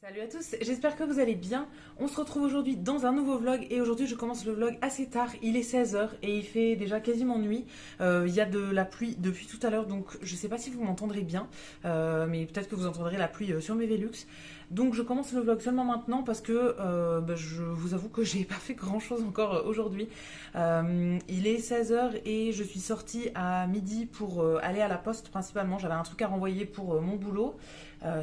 Salut à tous, j'espère que vous allez bien. On se retrouve aujourd'hui dans un nouveau vlog et aujourd'hui je commence le vlog assez tard. Il est 16 h et il fait déjà quasiment nuit. Il y a de la pluie depuis tout à l'heure donc je sais pas si vous m'entendrez bien, mais peut-être que vous entendrez la pluie sur mes Velux. Donc je commence le vlog seulement maintenant parce que je vous avoue que j'ai pas fait grand chose encore aujourd'hui. Il est 16 h et je suis sortie à midi pour aller à la poste principalement. J'avais un truc à renvoyer pour mon boulot.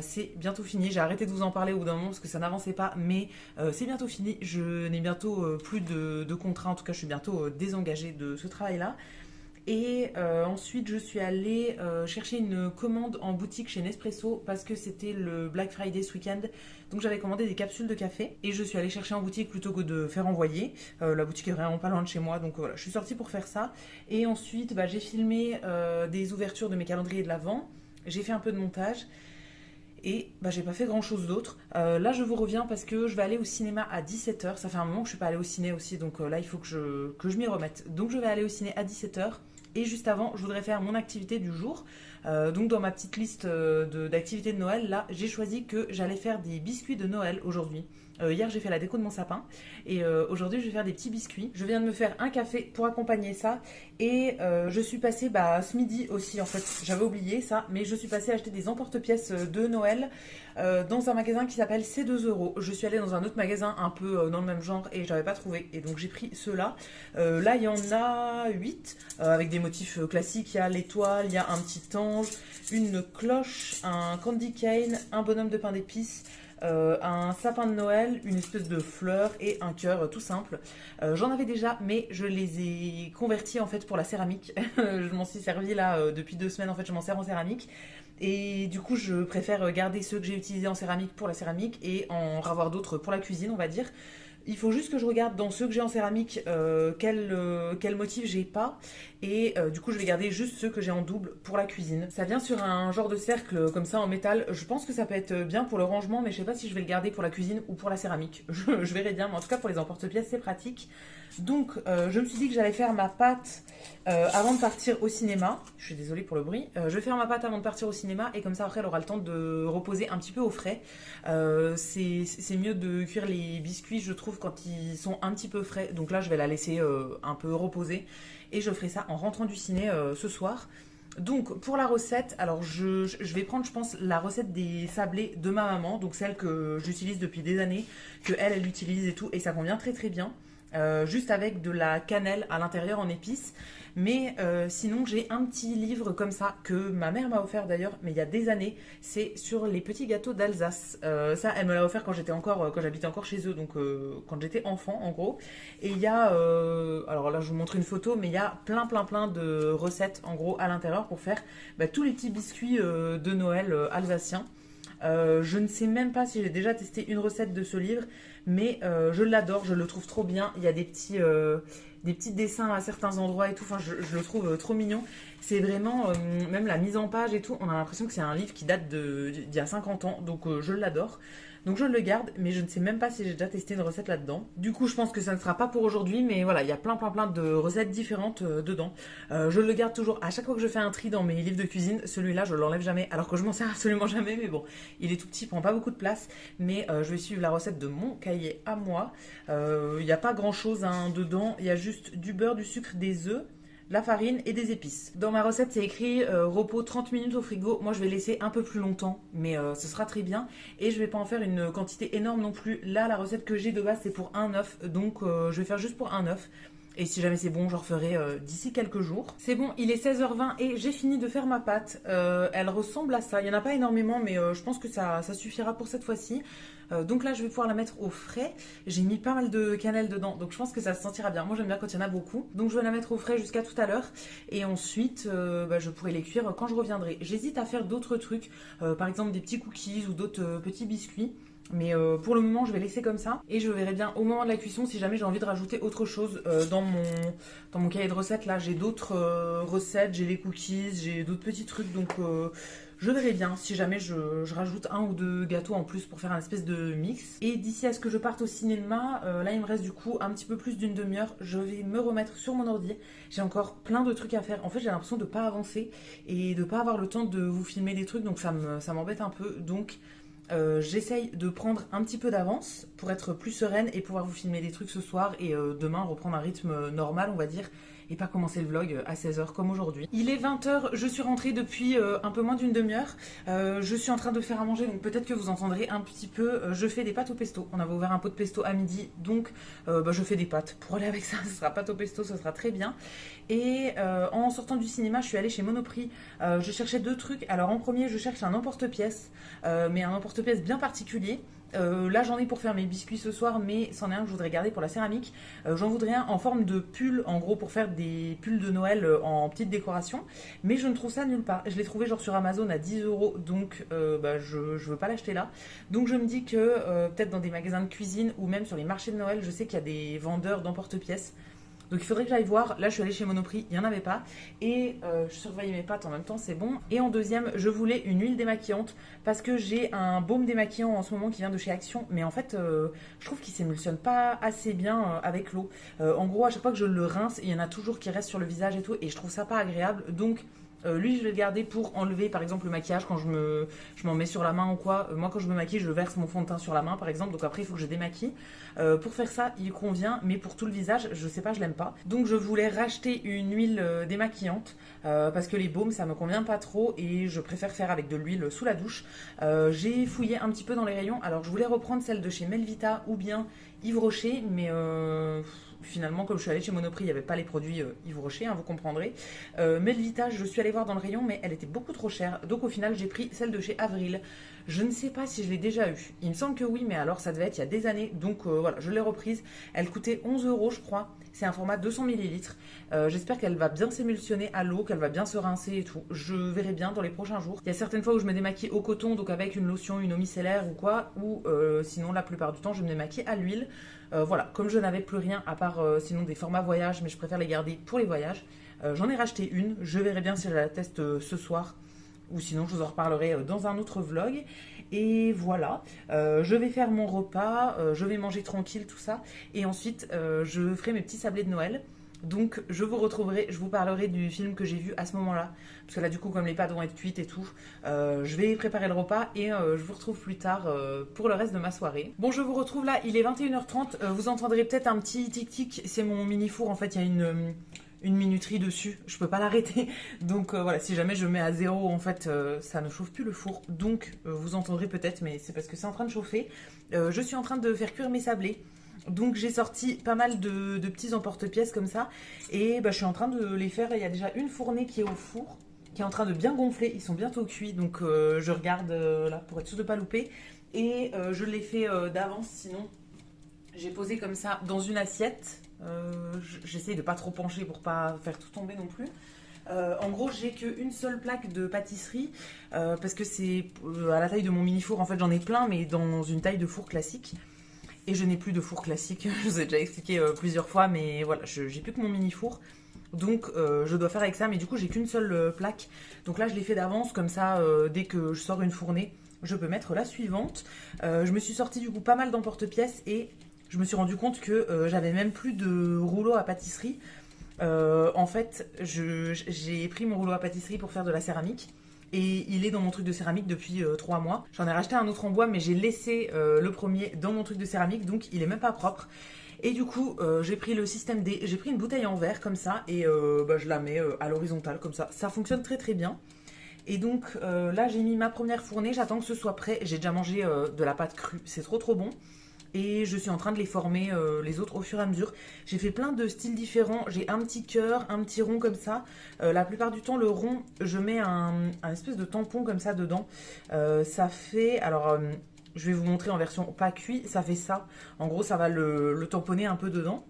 C'est bientôt fini, j'ai arrêté de vous en parler au bout d'un moment parce que ça n'avançait pas, mais c'est bientôt fini, je n'ai bientôt plus de contrat, en tout cas je suis bientôt désengagée de ce travail-là. Et ensuite je suis allée chercher une commande en boutique chez Nespresso parce que c'était le Black Friday ce week-end, donc j'avais commandé des capsules de café et je suis allée chercher en boutique plutôt que de faire envoyer. La boutique est vraiment pas loin de chez moi, donc voilà, je suis sortie pour faire ça. Et ensuite j'ai filmé des ouvertures de mes calendriers de l'Avent, j'ai fait un peu de montage. Et j'ai pas fait grand chose d'autre. Là je vous reviens parce que je vais aller au cinéma à 17 h. Ça fait un moment que je suis pas allée au ciné aussi, donc là il faut que je m'y remette. Donc je vais aller au ciné à 17 h. Et juste avant, je voudrais faire mon activité du jour. Donc dans ma petite liste d'activités de Noël, là j'ai choisi que j'allais faire des biscuits de Noël aujourd'hui. Hier j'ai fait la déco de mon sapin et aujourd'hui je vais faire des petits biscuits. Je viens de me faire un café pour accompagner ça et je suis passée ce midi aussi, en fait j'avais oublié ça, mais je suis passée acheter des emporte-pièces de Noël dans un magasin qui s'appelle C2 €. Je suis allée dans un autre magasin un peu dans le même genre et j'avais pas trouvé et donc j'ai pris ceux-là. Là il y en a 8 avec des motifs classiques. Il y a l'étoile, il y a un petit ange, une cloche, un candy cane, un bonhomme de pain d'épices, un sapin de Noël, une espèce de fleur et un cœur tout simple. J'en avais déjà, mais je les ai convertis en fait pour la céramique. Je m'en suis servi là depuis 2 semaines, en fait je m'en sers en céramique. Et du coup, je préfère garder ceux que j'ai utilisés en céramique pour la céramique et en ravoir d'autres pour la cuisine, on va dire. Il faut juste que je regarde dans ceux que j'ai en céramique quel motif j'ai pas. Et du coup, je vais garder juste ceux que j'ai en double pour la cuisine. Ça vient sur un genre de cercle comme ça en métal. Je pense que ça peut être bien pour le rangement, mais je sais pas si je vais le garder pour la cuisine ou pour la céramique. Je verrai bien, mais en tout cas pour les emporte-pièces, c'est pratique. Donc, je me suis dit que j'allais faire ma pâte avant de partir au cinéma. Je suis désolée pour le bruit. Je vais faire ma pâte avant de partir au cinéma et comme ça après elle aura le temps de reposer un petit peu au frais. C'est mieux de cuire les biscuits, je trouve, quand ils sont un petit peu frais. Donc là, je vais la laisser un peu reposer et je ferai ça en rentrant du ciné ce soir. Donc pour la recette, alors je vais prendre je pense la recette des sablés de ma maman, donc celle que j'utilise depuis des années, que elle utilise et tout, et ça convient très très bien. Juste avec de la cannelle à l'intérieur en épices. Mais sinon, j'ai un petit livre comme ça que ma mère m'a offert d'ailleurs, mais il y a des années. C'est sur les petits gâteaux d'Alsace. Ça, elle me l'a offert quand j'habitais encore chez eux, donc quand j'étais enfant en gros. Et il y a, alors là, je vous montre une photo, mais il y a plein de recettes en gros à l'intérieur pour faire tous les petits biscuits de Noël alsaciens. Je ne sais même pas si j'ai déjà testé une recette de ce livre, mais je l'adore, je le trouve trop bien. Il y a des petits dessins à certains endroits et tout, enfin je le trouve trop mignon. C'est vraiment, même la mise en page et tout, on a l'impression que c'est un livre qui date d'il y a 50 ans, donc je l'adore. Donc je le garde, mais je ne sais même pas si j'ai déjà testé une recette là-dedans. Du coup, je pense que ça ne sera pas pour aujourd'hui, mais voilà, il y a plein de recettes différentes dedans. Je le garde toujours. À chaque fois que je fais un tri dans mes livres de cuisine, celui-là, je l'enlève jamais, alors que je m'en sers absolument jamais, mais bon, il est tout petit, il prend pas beaucoup de place, mais je vais suivre la recette de mon cahier à moi. Il n'y a pas grand-chose dedans, il y a juste du beurre, du sucre, des œufs, la farine et des épices. Dans ma recette, c'est écrit repos 30 minutes au frigo. Moi, je vais laisser un peu plus longtemps, mais ce sera très bien. Et je vais pas en faire une quantité énorme non plus. Là, la recette que j'ai de base, c'est pour un œuf. Donc, je vais faire juste pour un œuf. Et si jamais c'est bon, j'en referai d'ici quelques jours. C'est bon, il est 16 h 20 et j'ai fini de faire ma pâte. Elle ressemble à ça. Il n'y en a pas énormément, mais je pense que ça suffira pour cette fois-ci. Donc là, je vais pouvoir la mettre au frais. J'ai mis pas mal de cannelle dedans, donc je pense que ça se sentira bien. Moi, j'aime bien quand il y en a beaucoup. Donc je vais la mettre au frais jusqu'à tout à l'heure. Et ensuite, je pourrai les cuire quand je reviendrai. J'hésite à faire d'autres trucs, par exemple des petits cookies ou d'autres petits biscuits. Mais pour le moment, je vais laisser comme ça. Et je verrai bien au moment de la cuisson si jamais j'ai envie de rajouter autre chose dans mon cahier de recettes. Là, j'ai d'autres recettes, j'ai les cookies, j'ai d'autres petits trucs. Donc, je verrai bien si jamais je rajoute un ou deux gâteaux en plus pour faire un espèce de mix. Et d'ici à ce que je parte au cinéma, là, il me reste du coup un petit peu plus d'une demi-heure. Je vais me remettre sur mon ordi. J'ai encore plein de trucs à faire. En fait, j'ai l'impression de ne pas avancer et de ne pas avoir le temps de vous filmer des trucs. Donc, ça m'embête un peu. Donc... j'essaye de prendre un petit peu d'avance pour être plus sereine et pouvoir vous filmer des trucs ce soir et demain reprendre un rythme normal, on va dire, et pas commencer le vlog à 16h comme aujourd'hui. Il est 20h, je suis rentrée depuis un peu moins d'une demi-heure. Je suis en train de faire à manger, donc peut-être que vous entendrez un petit peu. Je fais des pâtes au pesto. On avait ouvert un pot de pesto à midi, donc je fais des pâtes. Pour aller avec ça, ce sera pâte au pesto, ce sera très bien. Et en sortant du cinéma, je suis allée chez Monoprix. Je cherchais deux trucs. Alors en premier, je cherche un emporte-pièce, mais un emporte-pièce bien particulier. Là j'en ai pour faire mes biscuits ce soir, mais c'en est un que je voudrais garder pour la céramique. J'en voudrais un en forme de pull, en gros pour faire des pulls de Noël en petite décoration, mais je ne trouve ça nulle part. Je l'ai trouvé genre sur Amazon à 10 €, donc je veux pas l'acheter là. Donc je me dis que peut-être dans des magasins de cuisine ou même sur les marchés de Noël, je sais qu'il y a des vendeurs d'emporte-pièces. Donc il faudrait que j'aille voir. Là je suis allée chez Monoprix, il n'y en avait pas. Et je surveillais mes pâtes en même temps, c'est bon. Et en deuxième, je voulais une huile démaquillante parce que j'ai un baume démaquillant en ce moment qui vient de chez Action. Mais en fait, je trouve qu'il s'émulsionne pas assez bien avec l'eau. En gros, à chaque fois que je le rince, il y en a toujours qui restent sur le visage et tout. Et je trouve ça pas agréable. Donc lui, je vais le garder pour enlever par exemple le maquillage quand je m'en mets sur la main ou quoi. Moi, quand je me maquille, je verse mon fond de teint sur la main par exemple. Donc après, il faut que je démaquille. Pour faire ça, il convient, mais pour tout le visage, je sais pas, je l'aime pas. Donc je voulais racheter une huile démaquillante parce que les baumes, ça me convient pas trop et je préfère faire avec de l'huile sous la douche. J'ai fouillé un petit peu dans les rayons. Alors je voulais reprendre celle de chez Melvita ou bien Yves Rocher, mais finalement, comme je suis allée chez Monoprix, il n'y avait pas les produits Yves Rocher, hein, vous comprendrez. Melvita, je suis allée voir dans le rayon, mais elle était beaucoup trop chère. Donc au final, j'ai pris celle de chez Avril. Je ne sais pas si je l'ai déjà eue. Il me semble que oui, mais alors ça devait être il y a des années. Donc voilà, je l'ai reprise. Elle coûtait 11 € je crois. C'est un format 200 ml. J'espère qu'elle va bien s'émulsionner à l'eau, qu'elle va bien se rincer et tout. Je verrai bien dans les prochains jours. Il y a certaines fois où je me démaquille au coton, donc avec une lotion, une eau micellaire ou quoi. Ou sinon, la plupart du temps, je me démaquille à l'huile. Voilà, comme je n'avais plus rien à part sinon des formats voyage, mais je préfère les garder pour les voyages. J'en ai racheté une. Je verrai bien si je la teste ce soir. Ou sinon, je vous en reparlerai dans un autre vlog. Et voilà, je vais faire mon repas, je vais manger tranquille, tout ça. Et ensuite, je ferai mes petits sablés de Noël. Donc, je vous retrouverai, je vous parlerai du film que j'ai vu à ce moment-là. Parce que là, du coup, comme les pâtes vont être cuites et tout, je vais préparer le repas et je vous retrouve plus tard pour le reste de ma soirée. Bon, je vous retrouve là, il est 21h30. Vous entendrez peut-être un petit tic-tic. C'est mon mini-four, en fait, il y a une minuterie dessus, je peux pas l'arrêter. Donc voilà, si jamais je mets à 0, en fait, ça ne chauffe plus le four. Donc vous entendrez peut-être, mais c'est parce que c'est en train de chauffer. Je suis en train de faire cuire mes sablés. Donc j'ai sorti pas mal de petits emporte-pièces comme ça. Et je suis en train de les faire. Il y a déjà une fournée qui est au four, qui est en train de bien gonfler. Ils sont bientôt cuits, donc je regarde là pour être sûre de ne pas louper. Et je les fais d'avance, sinon j'ai posé comme ça dans une assiette. J'essaye de pas trop pencher pour pas faire tout tomber non plus. En gros, j'ai qu'une seule plaque de pâtisserie parce que c'est à la taille de mon mini four. En fait, j'en ai plein, mais dans une taille de four classique. Et je n'ai plus de four classique. Je vous ai déjà expliqué plusieurs fois, mais voilà, j'ai plus que mon mini four. Donc, je dois faire avec ça, mais du coup, j'ai qu'une seule plaque. Donc là, je l'ai fait d'avance, comme ça, dès que je sors une fournée, je peux mettre la suivante. Je me suis sorti du coup pas mal d'emporte-pièces et je me suis rendu compte que j'avais même plus de rouleau à pâtisserie. En fait, j'ai pris mon rouleau à pâtisserie pour faire de la céramique. Et il est dans mon truc de céramique depuis 3 mois. J'en ai racheté un autre en bois, mais j'ai laissé le premier dans mon truc de céramique, donc il est même pas propre. Et du coup, j'ai pris le système D, j'ai pris une bouteille en verre comme ça, et je la mets à l'horizontale comme ça. Ça fonctionne très très bien. Et donc là, j'ai mis ma première fournée, j'attends que ce soit prêt. J'ai déjà mangé de la pâte crue, c'est trop trop bon. Et je suis en train de les former les autres au fur et à mesure. J'ai fait plein de styles différents. J'ai un petit cœur, un petit rond comme ça. La plupart du temps, le rond, je mets un espèce de tampon comme ça dedans. Ça fait... Alors, je vais vous montrer en version pas cuit. Ça fait ça. En gros, ça va le tamponner un peu dedans.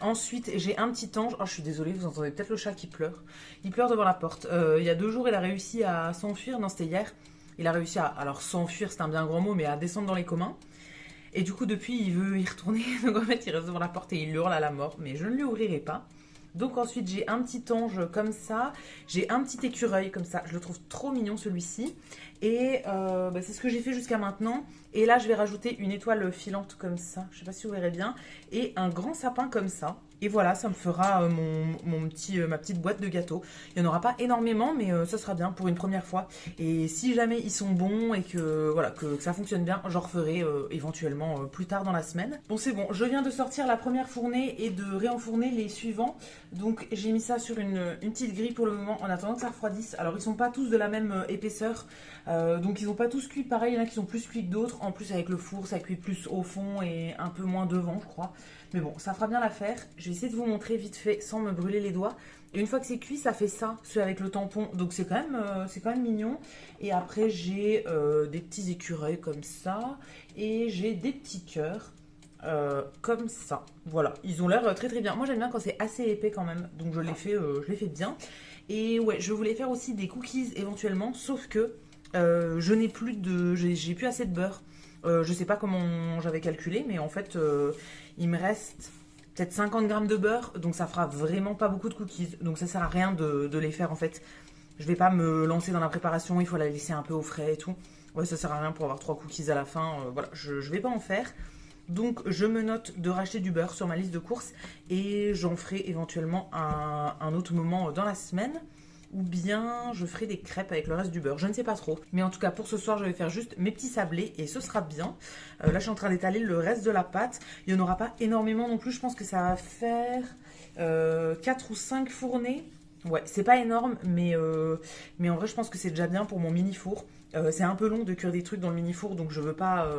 Ensuite, j'ai un petit ange. Oh, je suis désolée, vous entendez peut-être le chat qui pleure. Il pleure devant la porte. Il y a 2 jours, il a réussi à s'enfuir. Non, c'était hier. Il a réussi à... Alors, s'enfuir, c'est un bien grand mot, mais à descendre dans les communs. Et du coup, depuis, il veut y retourner. Donc en fait, il reste devant la porte et il hurle à la mort. Mais je ne lui ouvrirai pas. Donc ensuite, j'ai un petit ange comme ça. J'ai un petit écureuil comme ça. Je le trouve trop mignon celui-ci. Et c'est ce que j'ai fait jusqu'à maintenant. Et là, je vais rajouter une étoile filante comme ça. Je sais pas si vous verrez bien. Et un grand sapin comme ça. Et voilà, ça me fera ma petite boîte de gâteaux. Il n'y en aura pas énormément, mais ça sera bien pour une première fois. Et si jamais ils sont bons et que ça fonctionne bien, j'en referai éventuellement plus tard dans la semaine. Bon, c'est bon, je viens de sortir la première fournée et de réenfourner les suivants. Donc j'ai mis ça sur une petite grille pour le moment en attendant que ça refroidisse. Alors ils sont pas tous de la même épaisseur. Donc ils n'ont pas tous cuit pareil, il y en a qui sont plus cuits que d'autres. En plus avec le four, ça cuit plus au fond et un peu moins devant, je crois. Mais bon, ça fera bien l'affaire. Je vais essayer de vous montrer vite fait sans me brûler les doigts. Et une fois que c'est cuit, ça fait ça, celui avec le tampon. Donc c'est quand même mignon. Et après, j'ai des petits écureuils comme ça. Et j'ai des petits cœurs comme ça. Voilà, ils ont l'air très très bien. Moi, j'aime bien quand c'est assez épais quand même. Donc je l'ai fait bien. Et ouais, je voulais faire aussi des cookies éventuellement. Sauf que j'ai plus assez de beurre. Je sais pas comment j'avais calculé, mais en fait, il me reste peut-être 50 grammes de beurre, donc ça fera vraiment pas beaucoup de cookies. Donc ça sert à rien de les faire en fait. Je vais pas me lancer dans la préparation, il faut la laisser un peu au frais et tout. Ouais, ça sert à rien pour avoir 3 cookies à la fin. Voilà, je vais pas en faire. Donc je me note de racheter du beurre sur ma liste de courses et j'en ferai éventuellement un autre moment dans la semaine. Ou bien je ferai des crêpes avec le reste du beurre. Je ne sais pas trop. Mais en tout cas, pour ce soir, je vais faire juste mes petits sablés et ce sera bien. Là, je suis en train d'étaler le reste de la pâte. Il n'y en aura pas énormément non plus. Je pense que ça va faire 4 ou 5 fournées. Ouais, c'est pas énorme, mais en vrai, je pense que c'est déjà bien pour mon mini-four. C'est un peu long de cuire des trucs dans le mini-four, donc je veux pas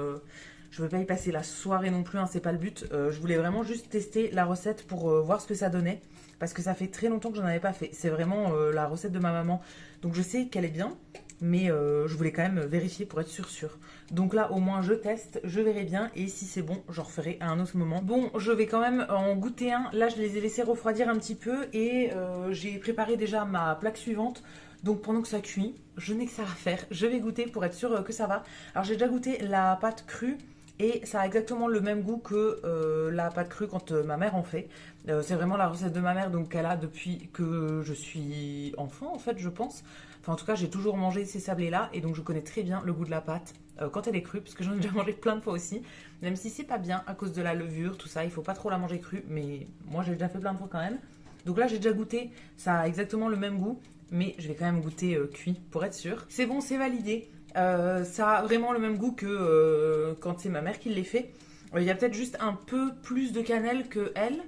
y passer la soirée non plus, hein, c'est pas le but. Je voulais vraiment juste tester la recette pour voir ce que ça donnait. Parce que ça fait très longtemps que j'en avais pas fait. C'est vraiment la recette de ma maman. Donc je sais qu'elle est bien, mais je voulais quand même vérifier pour être sûre. Donc là, au moins, je teste, je verrai bien. Et si c'est bon, j'en referai à un autre moment. Bon, je vais quand même en goûter un. Là, je les ai laissés refroidir un petit peu. Et j'ai préparé déjà ma plaque suivante. Donc pendant que ça cuit, je n'ai que ça à faire. Je vais goûter pour être sûre que ça va. Alors j'ai déjà goûté la pâte crue. Et ça a exactement le même goût que la pâte crue quand ma mère en fait. C'est vraiment la recette de ma mère, donc qu'elle a depuis que je suis enfant, en fait, je pense. Enfin, en tout cas, j'ai toujours mangé ces sablés-là, et donc je connais très bien le goût de la pâte quand elle est crue, parce que j'en ai déjà mangé plein de fois aussi. Même si c'est pas bien à cause de la levure, tout ça, il faut pas trop la manger crue, mais moi j'ai déjà fait plein de fois quand même. Donc là, j'ai déjà goûté, ça a exactement le même goût, mais je vais quand même goûter cuit pour être sûre. C'est bon, c'est validé. Ça a vraiment le même goût que quand c'est ma mère qui les fait. Il y a peut-être juste un peu plus de cannelle que elle,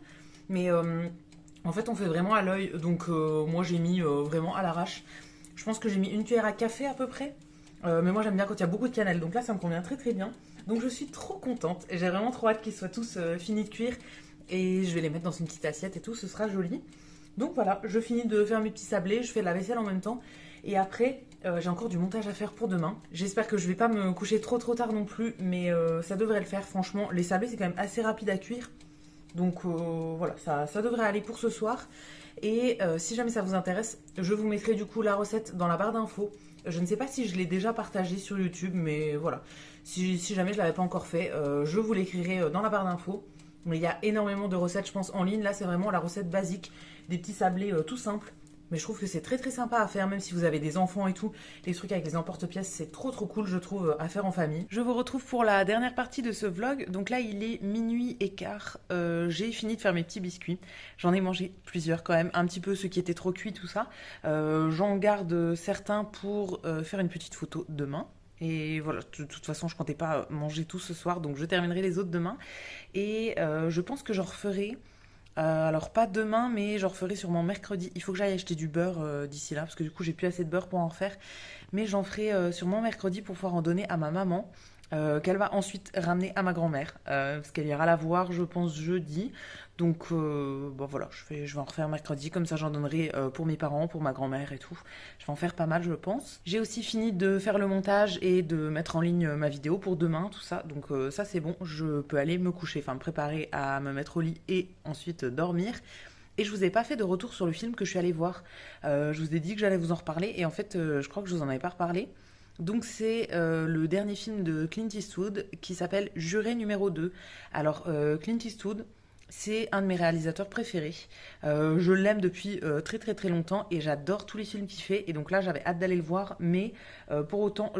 mais en fait on fait vraiment à l'œil. Donc moi j'ai mis vraiment à l'arrache. Je pense que j'ai mis une cuillère à café à peu près. Mais moi j'aime bien quand il y a beaucoup de cannelle. Donc là ça me convient très très bien. Donc je suis trop contente et j'ai vraiment trop hâte qu'ils soient tous finis de cuire. Et je vais les mettre dans une petite assiette et tout, ce sera joli. Donc voilà, je finis de faire mes petits sablés, je fais de la vaisselle en même temps. Et après, j'ai encore du montage à faire pour demain. J'espère que je vais pas me coucher trop tard non plus, mais ça devrait le faire franchement. Les sablés, c'est quand même assez rapide à cuire. Donc voilà, ça devrait aller pour ce soir. Et si jamais ça vous intéresse, je vous mettrai du coup la recette dans la barre d'infos. Je ne sais pas si je l'ai déjà partagée sur YouTube, mais voilà. Si jamais je ne l'avais pas encore fait, je vous l'écrirai dans la barre d'infos. Mais il y a énormément de recettes, je pense, en ligne. Là, c'est vraiment la recette basique, des petits sablés tout simples. Mais je trouve que c'est très très sympa à faire, même si vous avez des enfants et tout. Les trucs avec les emporte-pièces, c'est trop cool, je trouve, à faire en famille. Je vous retrouve pour la dernière partie de ce vlog. Donc là, il est minuit et quart. J'ai fini de faire mes petits biscuits. J'en ai mangé plusieurs quand même, un petit peu ceux qui étaient trop cuits, tout ça. J'en garde certains pour faire une petite photo demain. Et voilà, de toute façon, je comptais pas manger tout ce soir, donc je terminerai les autres demain. Et je pense que j'en referai... alors pas demain, mais j'en referai sûrement mercredi. Il faut que j'aille acheter du beurre d'ici là, parce que du coup j'ai plus assez de beurre pour en refaire. Mais j'en ferai sûrement mercredi pour pouvoir en donner à ma maman, qu'elle va ensuite ramener à ma grand-mère, parce qu'elle ira la voir, je pense, jeudi. Donc bon voilà, je vais en refaire mercredi, comme ça j'en donnerai pour mes parents, pour ma grand-mère et tout. Je vais en faire pas mal, je pense. J'ai aussi fini de faire le montage et de mettre en ligne ma vidéo pour demain, tout ça. Donc ça c'est bon, je peux aller me coucher, enfin me préparer à me mettre au lit et ensuite dormir. Et je vous ai pas fait de retour sur le film que je suis allée voir. Je vous ai dit que j'allais vous en reparler et en fait je crois que je vous en avais pas reparlé. Donc c'est le dernier film de Clint Eastwood qui s'appelle Juré numéro 2. Alors Clint Eastwood, C'est un de mes réalisateurs préférés. Je l'aime depuis très très très longtemps et j'adore tous les films qu'il fait. Et donc là, j'avais hâte d'aller le voir, mais pour autant,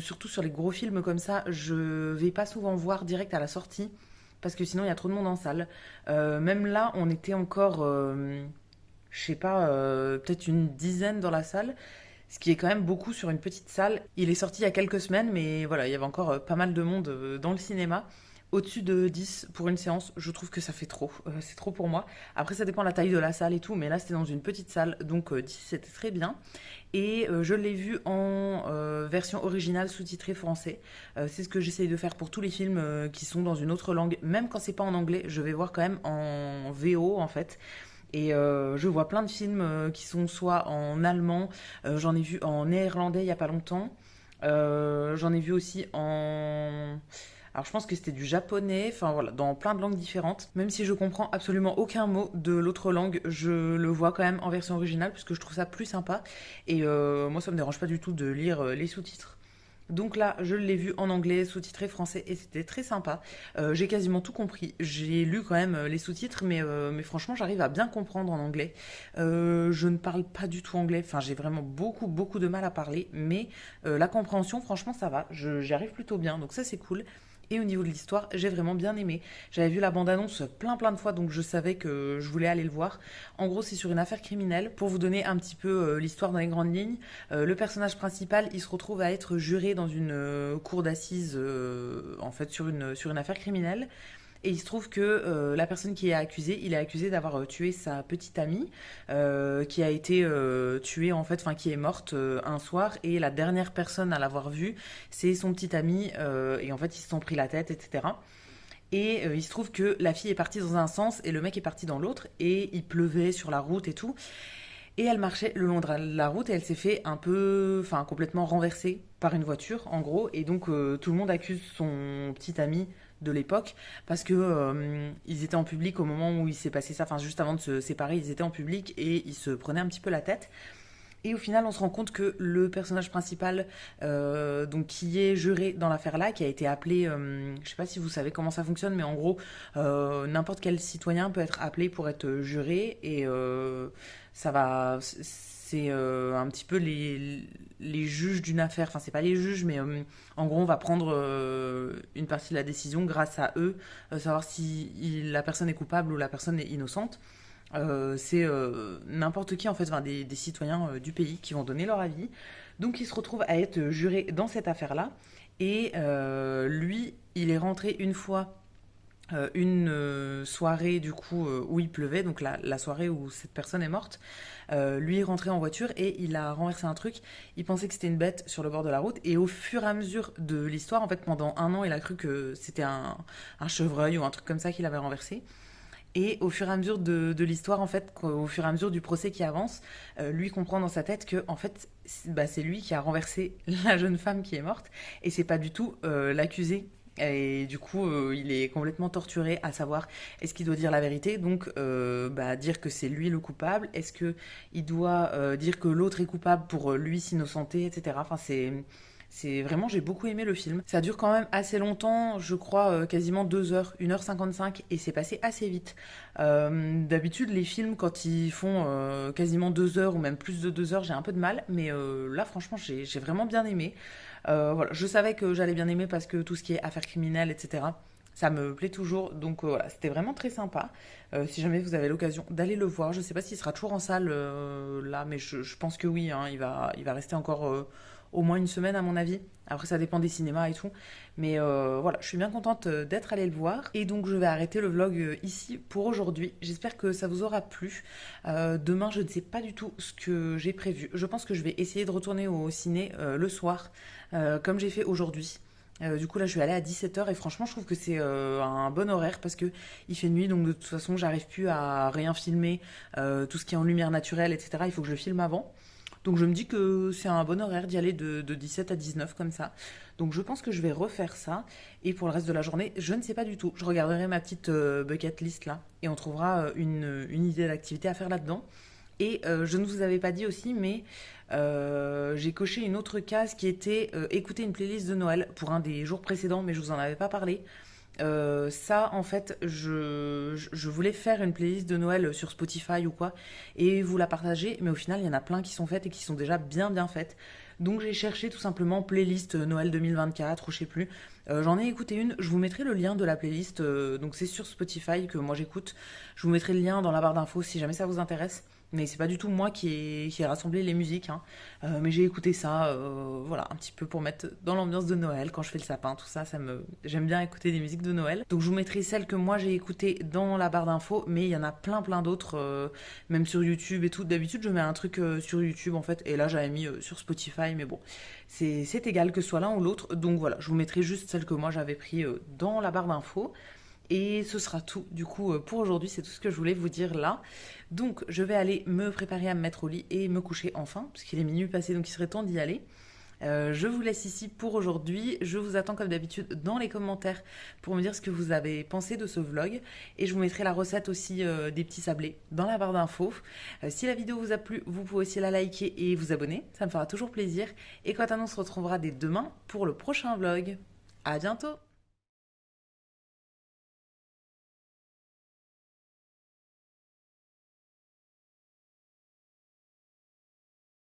surtout sur les gros films comme ça, je vais pas souvent voir direct à la sortie parce que sinon il y a trop de monde en salle. Même là, on était encore, je sais pas, peut-être une dizaine dans la salle, ce qui est quand même beaucoup sur une petite salle. Il est sorti il y a quelques semaines, mais voilà, il y avait encore pas mal de monde dans le cinéma. Au-dessus de 10 pour une séance, je trouve que ça fait trop. C'est trop pour moi. Après, ça dépend de la taille de la salle et tout, mais là, c'était dans une petite salle, donc 10, c'était très bien. Et je l'ai vu en version originale sous-titrée français. C'est ce que j'essaye de faire pour tous les films qui sont dans une autre langue. Même quand c'est pas en anglais, je vais voir quand même en VO, en fait. Et je vois plein de films qui sont soit en allemand, j'en ai vu en néerlandais il y a pas longtemps. J'en ai vu aussi en... Alors je pense que c'était du japonais, enfin voilà, dans plein de langues différentes. Même si je comprends absolument aucun mot de l'autre langue, je le vois quand même en version originale puisque je trouve ça plus sympa. Et moi ça me dérange pas du tout de lire les sous-titres. Donc là, je l'ai vu en anglais, sous-titré français, et c'était très sympa. J'ai quasiment tout compris. J'ai lu quand même les sous-titres, mais franchement, j'arrive à bien comprendre en anglais. Je ne parle pas du tout anglais, enfin j'ai vraiment beaucoup, beaucoup de mal à parler, mais la compréhension, franchement, ça va. J'y arrive plutôt bien, donc ça c'est cool. Et au niveau de l'histoire, j'ai vraiment bien aimé. J'avais vu la bande-annonce plein plein de fois, donc je savais que je voulais aller le voir. En gros, c'est sur une affaire criminelle. Pour vous donner un petit peu l'histoire dans les grandes lignes, le personnage principal, il se retrouve à être juré dans une cour d'assises, en fait, sur une affaire criminelle. Et il se trouve que la personne qui est accusée, il est accusé d'avoir tué sa petite amie, qui a été tuée en fait, enfin qui est morte un soir. Et la dernière personne à l'avoir vue, c'est son petit ami. Et en fait, ils se sont pris la tête, etc. Et il se trouve que la fille est partie dans un sens et le mec est parti dans l'autre. Et il pleuvait sur la route et tout. Et elle marchait le long de la route et elle s'est fait un peu, enfin complètement renversée par une voiture en gros. Et donc tout le monde accuse son petit ami de l'époque parce que ils étaient en public au moment où il s'est passé ça, enfin juste avant de se séparer, ils étaient en public et ils se prenaient un petit peu la tête. Et au final, on se rend compte que le personnage principal, donc qui est juré dans l'affaire-là, qui a été appelé, je sais pas si vous savez comment ça fonctionne, mais en gros, n'importe quel citoyen peut être appelé pour être juré, et ça va, c'est un petit peu les juges d'une affaire. Enfin, c'est pas les juges, mais en gros, on va prendre une partie de la décision grâce à eux, savoir si la personne est coupable ou la personne est innocente. C'est n'importe qui en fait, enfin, des citoyens du pays qui vont donner leur avis. Donc il se retrouve à être juré dans cette affaire-là. Et lui, il est rentré une fois une soirée du coup où il pleuvait, donc la soirée où cette personne est morte. Lui est rentré en voiture et il a renversé un truc. Il pensait que c'était une bête sur le bord de la route. Et au fur et à mesure de l'histoire, en fait, pendant un an, il a cru que c'était un chevreuil ou un truc comme ça qu'il avait renversé. Et au fur et à mesure de l'histoire, en fait, au fur et à mesure du procès qui avance, lui comprend dans sa tête que, en fait, c'est lui qui a renversé la jeune femme qui est morte, et c'est pas du tout l'accusé. Et du coup, il est complètement torturé à savoir est-ce qu'il doit dire la vérité, donc dire que c'est lui le coupable, est-ce que il doit dire que l'autre est coupable pour lui s'innocenter, etc. Enfin, c'est vraiment, j'ai beaucoup aimé le film. Ça dure quand même assez longtemps, je crois quasiment 2 heures, 1h55, et c'est passé assez vite. D'habitude, les films, quand ils font quasiment 2 heures ou même plus de 2 heures, j'ai un peu de mal, mais là, franchement, j'ai vraiment bien aimé. Voilà, je savais que j'allais bien aimer parce que tout ce qui est affaires criminelles, etc., ça me plaît toujours, donc voilà, c'était vraiment très sympa. Si jamais vous avez l'occasion d'aller le voir, je sais pas s'il sera toujours en salle là, mais je pense que oui, hein, il va rester encore au moins une semaine à mon avis. Après ça dépend des cinémas et tout. Mais voilà, je suis bien contente d'être allée le voir. Et donc je vais arrêter le vlog ici pour aujourd'hui. J'espère que ça vous aura plu. Demain je ne sais pas du tout ce que j'ai prévu. Je pense que je vais essayer de retourner au ciné le soir, comme j'ai fait aujourd'hui. Du coup là je suis allée à 17h et franchement je trouve que c'est un bon horaire parce que il fait nuit, donc de toute façon j'arrive plus à rien filmer, tout ce qui est en lumière naturelle, etc. Il faut que je le filme avant. Donc je me dis que c'est un bon horaire d'y aller de 17 à 19 comme ça. Donc je pense que je vais refaire ça. Et pour le reste de la journée, je ne sais pas du tout. Je regarderai ma petite bucket list là et on trouvera une idée d'activité à faire là-dedans. Et je ne vous avais pas dit aussi, mais j'ai coché une autre case qui était écouter une playlist de Noël pour un des jours précédents, mais je vous en avais pas parlé. Ça, en fait, je voulais faire une playlist de Noël sur Spotify ou quoi, et vous la partager, mais au final, il y en a plein qui sont faites et qui sont déjà bien bien faites. Donc j'ai cherché tout simplement playlist Noël 2024 ou je sais plus. J'en ai écouté une, je vous mettrai le lien de la playlist, donc c'est sur Spotify que moi j'écoute. Je vous mettrai le lien dans la barre d'infos si jamais ça vous intéresse. Mais c'est pas du tout moi qui ai rassemblé les musiques, hein. Mais j'ai écouté ça, voilà, un petit peu pour mettre dans l'ambiance de Noël quand je fais le sapin, tout ça, j'aime bien écouter des musiques de Noël. Donc je vous mettrai celles que moi j'ai écoutées dans la barre d'infos, mais il y en a plein plein d'autres, même sur YouTube et tout. D'habitude je mets un truc sur YouTube en fait, et là j'avais mis sur Spotify, mais bon, c'est égal que ce soit l'un ou l'autre. Donc voilà, je vous mettrai juste celles que moi j'avais pris dans la barre d'infos. Et ce sera tout, du coup, pour aujourd'hui, c'est tout ce que je voulais vous dire là. Donc, je vais aller me préparer à me mettre au lit et me coucher enfin, puisqu'il est minuit passé, donc il serait temps d'y aller. Je vous laisse ici pour aujourd'hui. Je vous attends comme d'habitude dans les commentaires pour me dire ce que vous avez pensé de ce vlog. Et je vous mettrai la recette aussi des petits sablés dans la barre d'infos. Si la vidéo vous a plu, vous pouvez aussi la liker et vous abonner. Ça me fera toujours plaisir. Et quant à nous, on se retrouvera dès demain pour le prochain vlog. À bientôt!